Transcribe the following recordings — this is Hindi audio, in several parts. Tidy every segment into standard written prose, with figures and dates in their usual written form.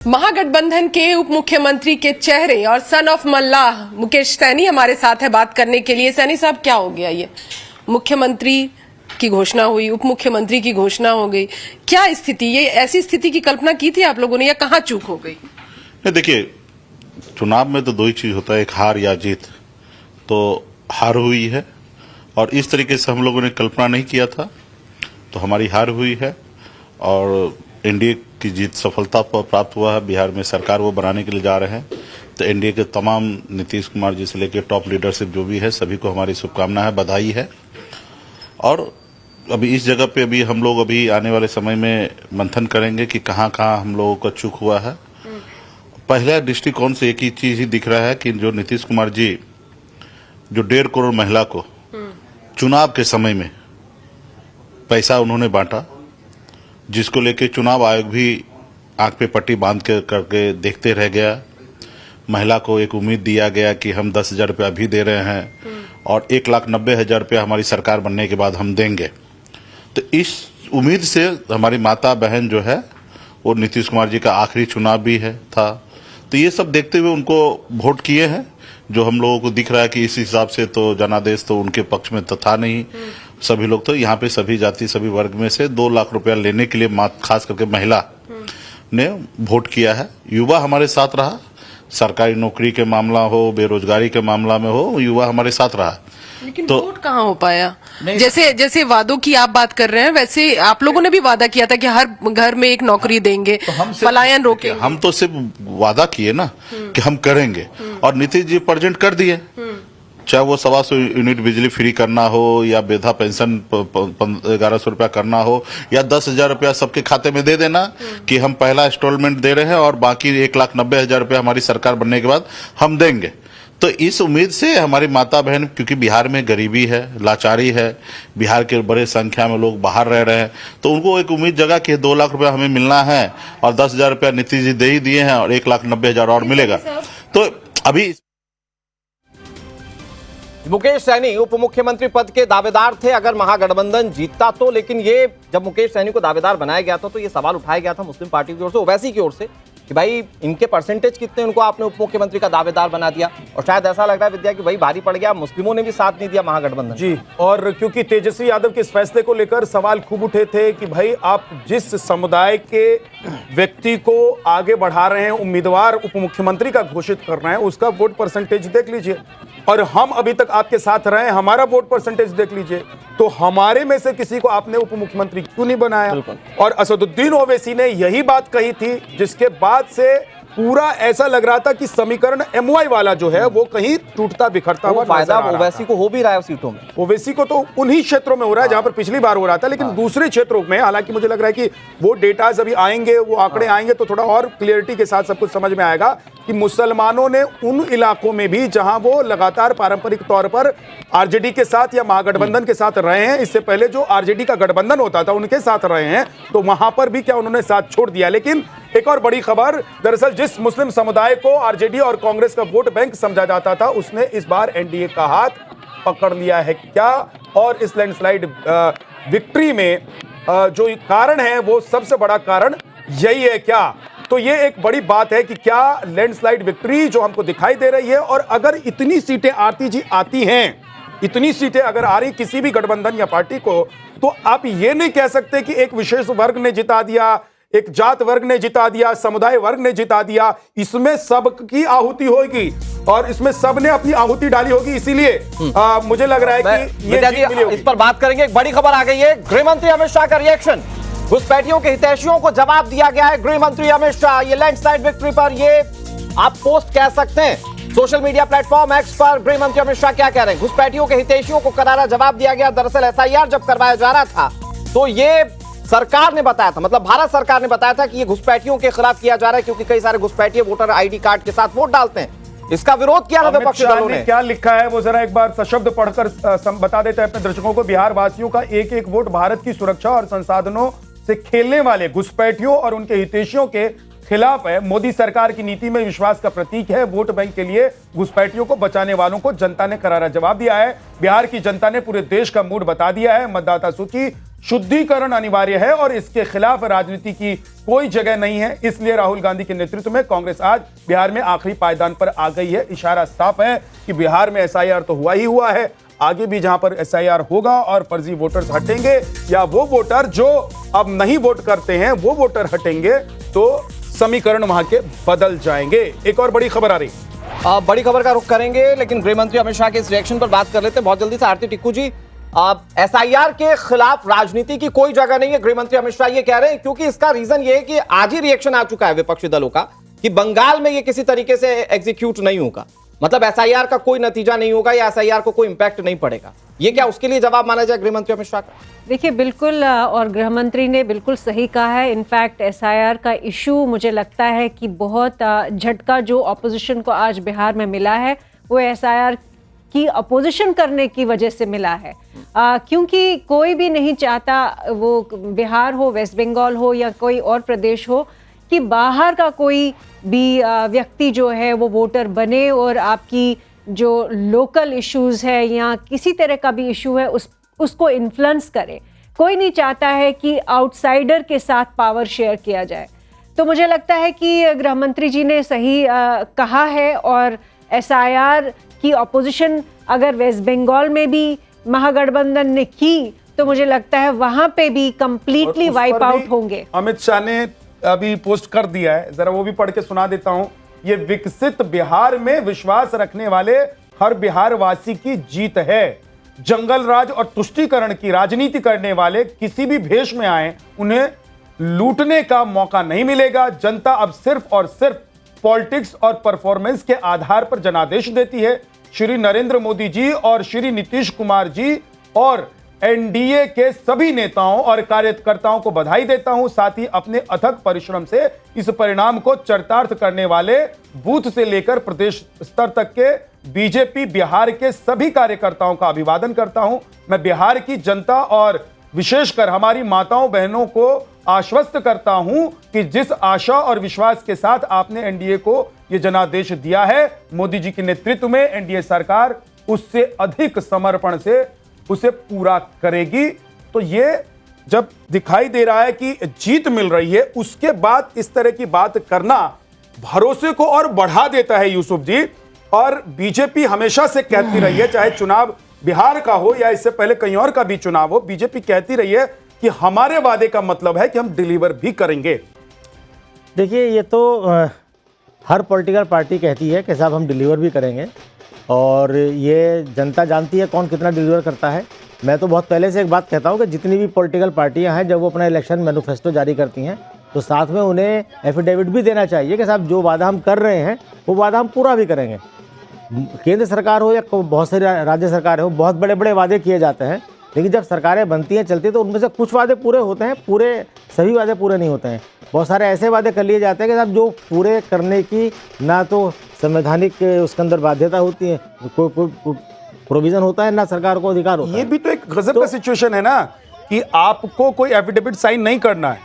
महागठबंधन के उप मुख्यमंत्री के चेहरे और सन ऑफ मल्लाह मुकेश सैनी हमारे साथ है बात करने के लिए। सैनी साहब, क्या हो गया? ये मुख्यमंत्री की घोषणा हुई, उप मुख्यमंत्री की घोषणा हो गई, क्या स्थिति? ये ऐसी स्थिति की कल्पना की थी आप लोगों ने या कहाँ चूक हो गई? देखिए, चुनाव में तो दो ही चीज होता है, एक हार या जीत। तो हार हुई है और इस तरीके से हम लोगों ने कल्पना नहीं किया था, तो हमारी हार हुई है और एनडीए की जीत सफलता पर प्राप्त हुआ है। बिहार में सरकार वो बनाने के लिए जा रहे हैं, तो एनडीए के तमाम नीतीश कुमार जी से लेकर टॉप लीडरशिप जो भी है, सभी को हमारी शुभकामनाएं है, बधाई है। और अभी इस जगह पे अभी हम लोग अभी आने वाले समय में मंथन करेंगे कि कहाँ कहाँ हम लोगों का चूक हुआ है। पहला दृष्टिकोण से एक ही चीज ही दिख रहा है कि जो नीतीश कुमार जी जो 1.5 करोड़ महिला को चुनाव के समय में पैसा उन्होंने बांटा, जिसको लेके चुनाव आयोग भी आंख पे पट्टी बांध के करके देखते रह गया। महिला को एक उम्मीद दिया गया कि हम 10,000 रुपया अभी दे रहे हैं और 1,90,000 रुपया हमारी सरकार बनने के बाद हम देंगे। तो इस उम्मीद से हमारी माता बहन जो है वो नीतीश कुमार जी का आखिरी चुनाव भी है था, तो ये सब देखते हुए उनको वोट किए हैं। जो हम लोगों को दिख रहा है कि इस हिसाब से तो जनादेश तो उनके पक्ष में तो था नहीं। सभी लोग तो यहाँ पे सभी जाति सभी वर्ग में से 2 लाख रुपया लेने के लिए खास करके महिला ने वोट किया है। युवा हमारे साथ रहा, सरकारी नौकरी के मामला हो, बेरोजगारी के मामला में हो, युवा हमारे साथ रहा। लेकिन तो वोट कहाँ हो पाया? जैसे वादों की आप बात कर रहे हैं, वैसे आप लोगों ने भी वादा किया था कि हर घर में एक नौकरी देंगे, तो पलायन रोकेंगे। हम तो सिर्फ वादा किए ना कि हम करेंगे और नीतीश जी प्रेजेंट कर दिए। चाहे वो 125 यूनिट बिजली फ्री करना हो या वृद्धा पेंशन 1,100 रुपया करना हो या 10,000 रुपया सबके खाते में दे देना कि हम पहला इंस्टॉलमेंट दे रहे हैं और बाकी 1,90,000 रुपया हमारी सरकार बनने के बाद हम देंगे। तो इस उम्मीद से हमारी माता बहन, क्योंकि बिहार में गरीबी है, लाचारी है, बिहार के बड़े संख्या में लोग बाहर रह रहे हैं, तो उनको एक उम्मीद जगा कि 2 लाख रुपया हमें मिलना है और 10,000 रुपया नीतीश जी दे ही दिए हैं और 1,90,000 और मिलेगा। तो अभी मुकेश सैनी उप मुख्यमंत्री पद के दावेदार थे अगर महागठबंधन जीतता तो, लेकिन ये जब मुकेश सैनी को दावेदार बनाया गया था तो ये सवाल उठाया गया था मुस्लिम पार्टी की ओर से, ओवैसी की ओर से, कि भाई इनके परसेंटेज कितने, उनको आपने उप मुख्यमंत्री का दावेदार बना दिया। और शायद ऐसा लग रहा है विद्या कि भाई भारी पड़ गया, मुस्लिमों ने भी साथ नहीं दिया महागठबंधन जी। और क्योंकि तेजस्वी यादव के इस फैसले को लेकर सवाल खूब उठे थे कि भाई आप जिस समुदाय के व्यक्ति को आगे बढ़ा रहे हैं, उम्मीदवार उप मुख्यमंत्री का घोषित कर रहे हैं, उसका वोट परसेंटेज देख लीजिए और हम अभी तक आपके साथ रहे, हमारा वोट परसेंटेज देख लीजिए, तो हमारे में से किसी को आपने उप मुख्यमंत्री क्यों नहीं बनाया? और असदुद्दीन ओवैसी ने यही बात कही थी, जिसके बाद से पूरा ऐसा लग रहा था कि समीकरण एमवाई वाला जो है वो कहीं टूटता बिखरता हुआ फायदा ओवैसी को हो भी रहा है सीटों में। ओवैसी को तो उन्हीं क्षेत्रों में हो रहा है जहां पर पिछली बार हो रहा था, लेकिन दूसरे क्षेत्रों में हालांकि मुझे लग रहा है कि वो डेटाज अभी आएंगे, वो आंकड़े आएंगे तो थोड़ा और क्लियरिटी के साथ सब कुछ समझ में आएगा कि मुसलमानों ने उन इलाकों में भी जहां वो लगातार पारंपरिक तौर पर आरजेडी के साथ या महागठबंधन के साथ रहे हैं, इससे पहले जो आरजेडी का गठबंधन होता था उनके साथ रहे हैं, तो वहां पर भी क्या उन्होंने साथ छोड़ दिया। लेकिन एक और बड़ी खबर, दरअसल जिस मुस्लिम समुदाय को आरजेडी और कांग्रेस का वोट बैंक समझा जाता था, उसने इस बार एनडीए का हाथ पकड़ लिया है क्या? और इस लैंडस्लाइड विक्ट्री में जो कारण है वो सबसे बड़ा कारण यही है क्या? तो ये एक बड़ी बात है कि क्या लैंडस्लाइड विक्ट्री जो हमको दिखाई दे रही है, और अगर इतनी सीटें आती हैं, इतनी सीटें अगर आ रही किसी भी गठबंधन या पार्टी को, तो आप ये नहीं कह सकते कि एक विशेष वर्ग ने जिता दिया, एक जात वर्ग ने जिता दिया, समुदाय वर्ग ने जिता दिया। इसमें सबकी आहुति होगी और इसमें सब ने अपनी आहुति डाली होगी, इसीलिए मुझे लग रहा है कि ये जीत मिली होगी। इस पर बात करेंगे। एक बड़ी खबर आ गई है, गृह मंत्री अमित शाह का रिएक्शन, घुसपैठियों के हितैषियों को जवाब दिया गया है। गृह मंत्री अमित शाह ये लैंडस्लाइड विक्ट्री पर ये आप पोस्ट कह सकते हैं सोशल मीडिया प्लेटफॉर्म एक्स पर। गृह मंत्री अमित शाह क्या कह रहे हैं? घुसपैठियों के हितैषियों को करारा जवाब दिया गया। दरअसल एसआईआर जब करवाया जा रहा था तो ये सरकार ने बताया था, मतलब भारत सरकार ने बताया था कि ये घुसपैठियों के खिलाफ किया जा रहा है, क्योंकि कई सारे घुसपैठिए वोटर आईडी कार्ड के साथ वोट डालते हैं। इसका विरोध किया था विपक्षी दलों ने। क्या लिखा है वो जरा एक बार सशब्द पढ़कर बता देते हैं अपने दर्शकों को। बिहार वासियों का एक एक वोट भारत की सुरक्षा और संसाधनों से खेलने वाले घुसपैठियों और उनके हितैषियों के खिलाफ है। मोदी सरकार की नीति में विश्वास का प्रतीक है। वोट बैंक के लिए घुसपैठियों को बचाने वालों को जनता ने करारा जवाब दिया है। बिहार की जनता ने पूरे देश का मूड बता दिया है। मतदाता सूची शुद्धिकरण अनिवार्य है और इसके खिलाफ राजनीति की कोई जगह नहीं है। इसलिए राहुल गांधी के नेतृत्व में कांग्रेस आज बिहार में आखिरी पायदान पर आ गई है। इशारा साफ है कि बिहार में एसआईआर तो हुआ ही हुआ है, आगे भी जहां पर एसआईआर होगा और फर्जी वोटर्स हटेंगे या वो वोटर जो अब नहीं वोट करते हैं वो वोटर हटेंगे तो समीकरण वहां के बदल जाएंगे। एक और बड़ी खबर आ रही, बड़ी खबर का रुख करेंगे, लेकिन गृह मंत्री अमित शाह के इस रिएक्शन पर बात कर लेते हैं बहुत जल्दी से। आरती टिक्कू जी, एसआईआर के खिलाफ राजनीति की कोई जगह नहीं है, गृह मंत्री अमित शाह ये कह रहे हैं, क्योंकि इसका रीजन ये है कि आज ही रिएक्शन आ चुका है विपक्षी दलों का कि बंगाल में ये किसी तरीके से एग्जीक्यूट नहीं होगा, मतलब एसआईआर का कोई नतीजा नहीं होगा या एसआईआर को कोई इंपैक्ट नहीं पड़ेगा। ये क्या उसके लिए जवाब माना जाए गृह मंत्री अमित शाह का? देखिए, बिल्कुल, और गृह मंत्री ने बिल्कुल सही कहा है। इनफैक्ट एसआईआर का इशू मुझे लगता है कि बहुत झटका जो ऑपोजिशन को आज बिहार में मिला है वो एसआईआर की अपोजिशन करने की वजह से मिला है, क्योंकि कोई भी नहीं चाहता, वो बिहार हो, वेस्ट बंगाल हो या कोई और प्रदेश हो, कि बाहर का कोई भी व्यक्ति जो है वो वोटर बने और आपकी जो लोकल इश्यूज है या किसी तरह का भी इशू है उसको इन्फ्लुएंस करे। कोई नहीं चाहता है कि आउटसाइडर के साथ पावर शेयर किया जाए। तो मुझे लगता है कि गृह मंत्री जी ने सही कहा है, और एसआईआर की ऑपोजिशन अगर वेस्ट बंगाल में भी महागठबंधन ने की तो मुझे लगता है वहां पे भी कंप्लीटली वाइप आउट होंगे। अमित शाह ने अभी पोस्ट कर दिया है, जरा वो भी पढ़ के सुना देता हूं। ये विकसित बिहार में विश्वास रखने वाले हर बिहार वासी की जीत है। जंगल राज और तुष्टीकरण की राजनीति करने वाले किसी भी भेष में आए उन्हें लूटने का मौका नहीं मिलेगा। जनता अब सिर्फ और सिर्फ पॉलिटिक्स और परफॉर्मेंस के आधार पर जनादेश देती है। श्री नरेंद्र मोदी जी और श्री नीतीश कुमार जी और एनडीए के सभी नेताओं और कार्यकर्ताओं को बधाई देता हूं। साथ ही अपने अथक परिश्रम से इस परिणाम को चरितार्थ करने वाले बूथ से लेकर प्रदेश स्तर तक के बीजेपी बिहार के सभी कार्यकर्ताओं का अभिवादन करता हूं। मैं बिहार की जनता और विशेषकर हमारी माताओं बहनों को आश्वस्त करता हूं कि जिस आशा और विश्वास के साथ आपने एनडीए को यह जनादेश दिया है, मोदी जी के नेतृत्व में एनडीए सरकार उससे अधिक समर्पण से उसे पूरा करेगी। तो ये जब दिखाई दे रहा है कि जीत मिल रही है, उसके बाद इस तरह की बात करना भरोसे को और बढ़ा देता है यूसुफ जी। और बीजेपी हमेशा से कहती रही है, चाहे चुनाव बिहार का हो या इससे पहले कहीं और का भी चुनाव हो, बीजेपी कहती रही है कि हमारे वादे का मतलब है कि हम डिलीवर भी करेंगे। देखिए, ये तो हर पॉलिटिकल पार्टी कहती है कि साहब हम डिलीवर भी करेंगे, और ये जनता जानती है कौन कितना डिलीवर करता है। मैं तो बहुत पहले से एक बात कहता हूँ कि जितनी भी पॉलिटिकल पार्टियां हैं, जब वो अपना इलेक्शन मैनिफेस्टो जारी करती हैं तो साथ में उन्हें एफिडेविट भी देना चाहिए कि साहब जो वादा हम कर रहे हैं वो वादा हम पूरा भी करेंगे। केंद्र सरकार हो या बहुत सारी राज्य सरकार हो, बहुत बड़े बड़े वादे किए जाते हैं, लेकिन जब सरकारें बनती हैं, चलती हैं, तो उनमें से कुछ वादे पूरे होते हैं, सभी वादे पूरे नहीं होते हैं। बहुत सारे ऐसे वादे कर लिए जाते हैं कि साहब जो पूरे करने की ना तो संवैधानिक उसके अंदर बाध्यता होती है, कोई प्रोविजन होता है, ना सरकार को अधिकार होता है। ये भी तो एक गजब का सिचुएशन है ना कि आपको कोई एफिडेविट साइन नहीं करना है,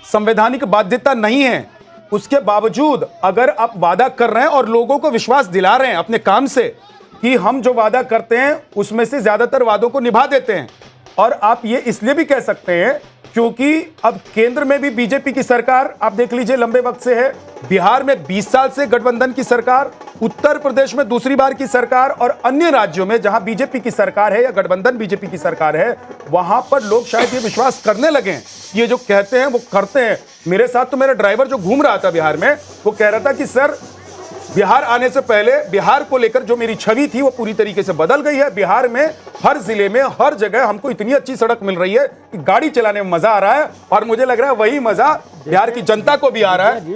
संवैधानिक बाध्यता नहीं है, उसके बावजूद अगर आप वादा कर रहे हैं और लोगों को विश्वास दिला रहे हैं अपने काम से कि हम जो वादा करते हैं उसमें से ज्यादातर वादों को निभा देते हैं। और आप ये इसलिए भी कह सकते हैं क्योंकि अब केंद्र में भी बीजेपी की सरकार आप देख लीजिए लंबे वक्त से है, बिहार में 20 साल से गठबंधन की सरकार, उत्तर प्रदेश में दूसरी बार की सरकार, और अन्य राज्यों में जहां बीजेपी की सरकार है या गठबंधन बीजेपी की सरकार है, वहां पर लोग शायद ये विश्वास करने लगे हैं, ये जो कहते हैं वो करते हैं। मेरे साथ तो मेरा ड्राइवर जो घूम रहा था बिहार में, वो कह रहा था कि सर बिहार आने से पहले बिहार को लेकर जो मेरी छवि थी वो पूरी तरीके से बदल गई है। बिहार में हर जिले में हर जगह हमको इतनी अच्छी सड़क मिल रही है कि गाड़ी चलाने में मजा आ रहा है, और मुझे लग रहा है वही मजा बिहार की जनता को भी आ रहा है।